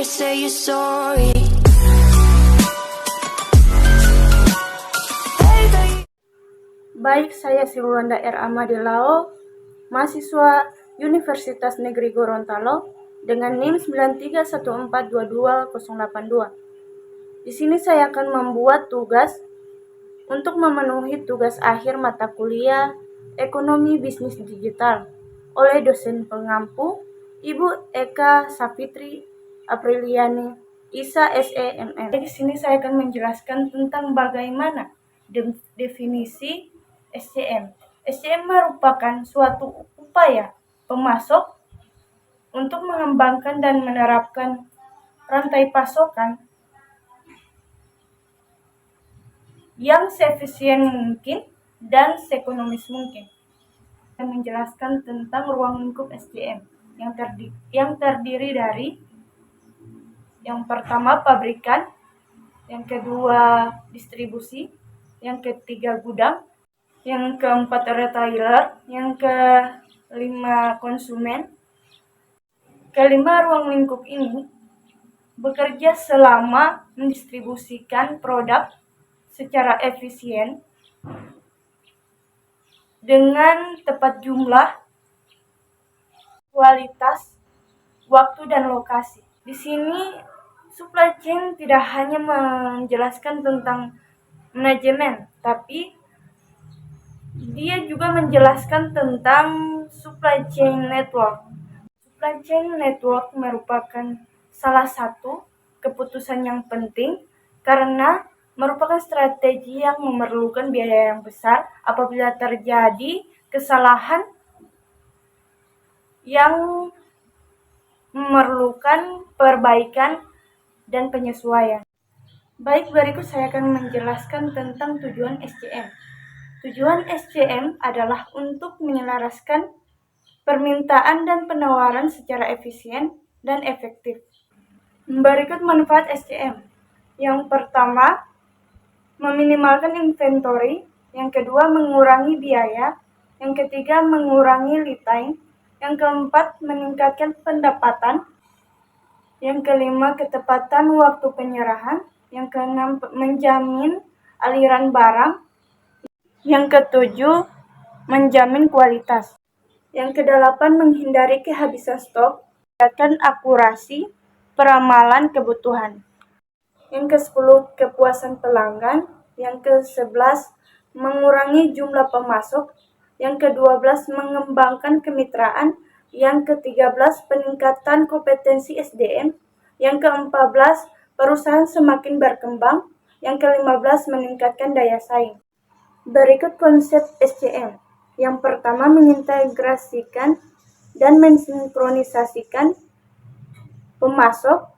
say you're sorry. Baik, saya Silwanda R. Amadilao, mahasiswa Universitas Negeri Gorontalo dengan NIM 9314220082. Di sini saya akan membuat tugas untuk memenuhi tugas akhir mata kuliah Ekonomi Bisnis Digital oleh dosen pengampu Ibu Eka Sapitri Apriliani ISA SE MM. Di sini saya akan menjelaskan tentang bagaimana definisi SCM. SCM merupakan suatu upaya pemasok untuk mengembangkan dan menerapkan rantai pasokan yang seefisien mungkin dan seekonomis mungkin. Saya menjelaskan tentang ruang lingkup SCM yang terdiri dari yang pertama pabrikan, yang kedua distribusi, yang ketiga gudang, yang keempat retailer, yang kelima konsumen. Kelima, ruang lingkup ini bekerja selama mendistribusikan produk secara efisien dengan tepat jumlah, kualitas, waktu, dan lokasi. Di sini supply chain tidak hanya menjelaskan tentang manajemen, tapi dia juga menjelaskan tentang supply chain network. Supply chain network merupakan salah satu keputusan yang penting karena merupakan strategi yang memerlukan biaya yang besar apabila terjadi kesalahan yang memerlukan perbaikan dan penyesuaian. Baik, berikut saya akan menjelaskan tentang tujuan SCM. Tujuan SCM adalah untuk menyelaraskan permintaan dan penawaran secara efisien dan efektif. Berikut manfaat SCM. Yang pertama, meminimalkan inventory. Yang kedua, mengurangi biaya. Yang ketiga, mengurangi lead time. Yang keempat, meningkatkan pendapatan. Yang kelima, ketepatan waktu penyerahan. Yang keenam, menjamin aliran barang. Yang ketujuh, menjamin kualitas. Yang kedelapan, menghindari kehabisan stok, meningkatkan akurasi peramalan kebutuhan. Yang ke-10, kepuasan pelanggan. Yang ke-11, mengurangi jumlah pemasok. Yang ke-12, mengembangkan kemitraan. Yang ke-13, peningkatan kompetensi SDM. Yang ke-14, perusahaan semakin berkembang. Yang ke-15, meningkatkan daya saing. Berikut konsep SCM. Yang pertama, mengintegrasikan dan mensinkronisasikan pemasok,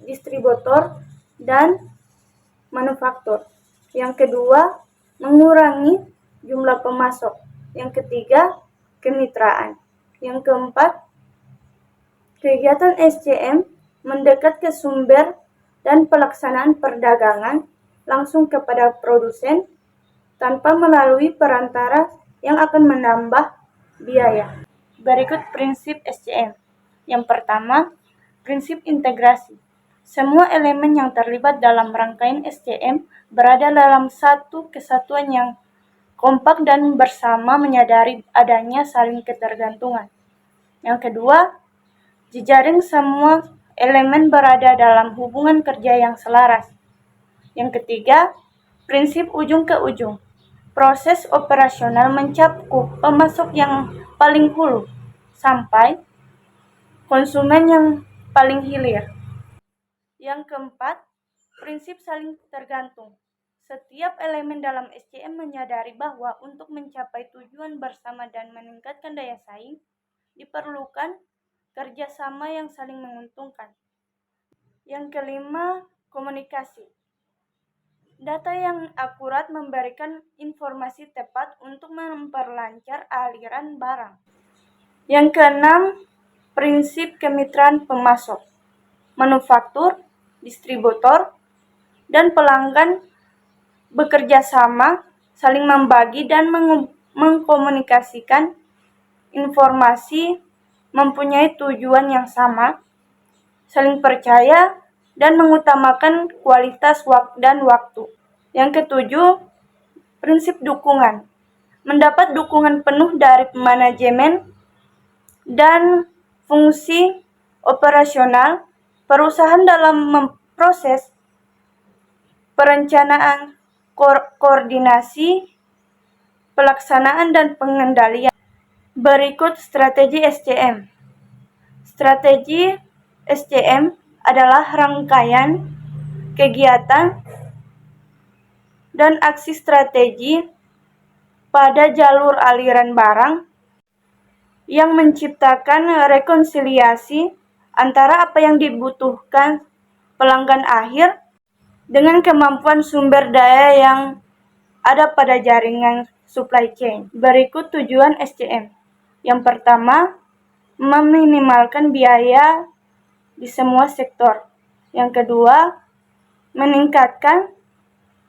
distributor, dan manufaktur. Yang kedua, mengurangi jumlah pemasok. Yang ketiga, kemitraan. Yang keempat, kegiatan SCM mendekat ke sumber dan pelaksanaan perdagangan langsung kepada produsen tanpa melalui perantara yang akan menambah biaya. Berikut prinsip SCM. Yang pertama, prinsip integrasi. Semua elemen yang terlibat dalam rangkaian SCM berada dalam satu kesatuan yang kompak dan bersama menyadari adanya saling ketergantungan. Yang kedua, jejaring semua elemen berada dalam hubungan kerja yang selaras. Yang ketiga, prinsip ujung ke ujung. Proses operasional mencakup pemasok yang paling hulu sampai konsumen yang paling hilir. Yang keempat, prinsip saling tergantung. Setiap elemen dalam SCM menyadari bahwa untuk mencapai tujuan bersama dan meningkatkan daya saing, diperlukan kerjasama yang saling menguntungkan. Yang kelima, komunikasi. Data yang akurat memberikan informasi tepat untuk memperlancar aliran barang. Yang keenam, prinsip kemitraan pemasok, manufaktur, distributor, dan pelanggan bekerja sama, saling membagi dan mengkomunikasikan informasi, mempunyai tujuan yang sama, saling percaya, dan mengutamakan kualitas dan waktu. Yang ketujuh, prinsip dukungan. Mendapat dukungan penuh dari manajemen dan fungsi operasional perusahaan dalam memproses perencanaan, koordinasi, pelaksanaan, dan pengendalian. Berikut strategi SCM. Strategi SCM adalah rangkaian kegiatan dan aksi strategi pada jalur aliran barang yang menciptakan rekonsiliasi antara apa yang dibutuhkan pelanggan akhir dengan kemampuan sumber daya yang ada pada jaringan supply chain. Berikut tujuan SCM. Yang pertama, meminimalkan biaya di semua sektor. Yang kedua, meningkatkan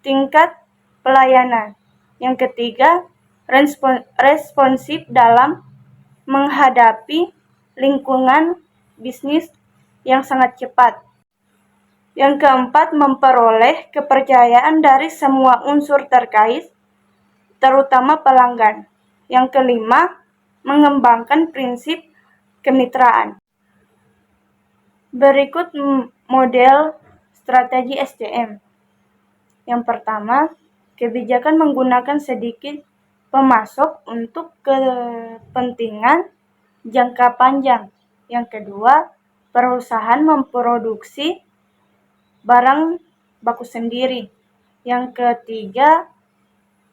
tingkat pelayanan. Yang ketiga, responsif dalam menghadapi lingkungan bisnis yang sangat cepat. Yang keempat, memperoleh kepercayaan dari semua unsur terkait, terutama pelanggan. Yang kelima, mengembangkan prinsip kemitraan. Berikut model strategi SCM. Yang pertama, kebijakan menggunakan sedikit pemasok untuk kepentingan jangka panjang. Yang kedua, perusahaan memproduksi barang baku sendiri. Yang ketiga,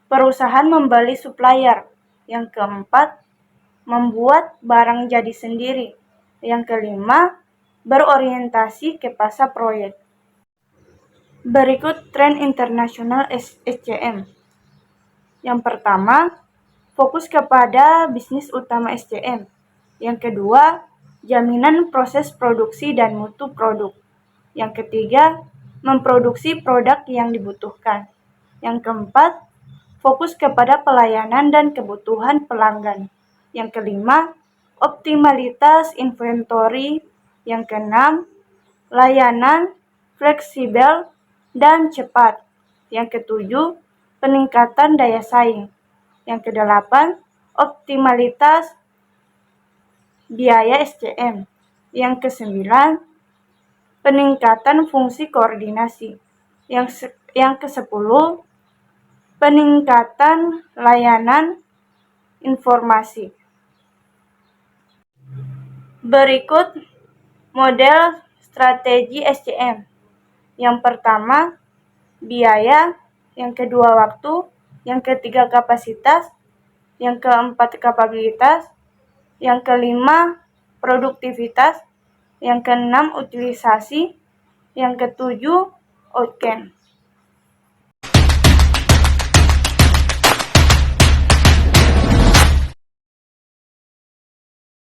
perusahaan membeli supplier. Yang keempat, membuat barang jadi sendiri. Yang kelima, berorientasi ke pasar proyek. Berikut tren internasional SCM. Yang pertama, fokus kepada bisnis utama SCM. Yang kedua, jaminan proses produksi dan mutu produk. Yang ketiga, memproduksi produk yang dibutuhkan. Yang keempat, fokus kepada pelayanan dan kebutuhan pelanggan. Yang kelima, optimalitas inventory. Yang keenam, layanan fleksibel dan cepat. Yang ketujuh, peningkatan daya saing. Yang kedelapan, optimalitas biaya SCM. Yang kesembilan, peningkatan fungsi koordinasi. Yang kesepuluh, peningkatan layanan informasi. Berikut model strategi SCM. Yang pertama, biaya. Yang kedua, waktu. Yang ketiga, kapasitas. Yang keempat, kapabilitas. Yang kelima, produktivitas. Yang keenam, utilisasi. Yang ketujuh, outcome.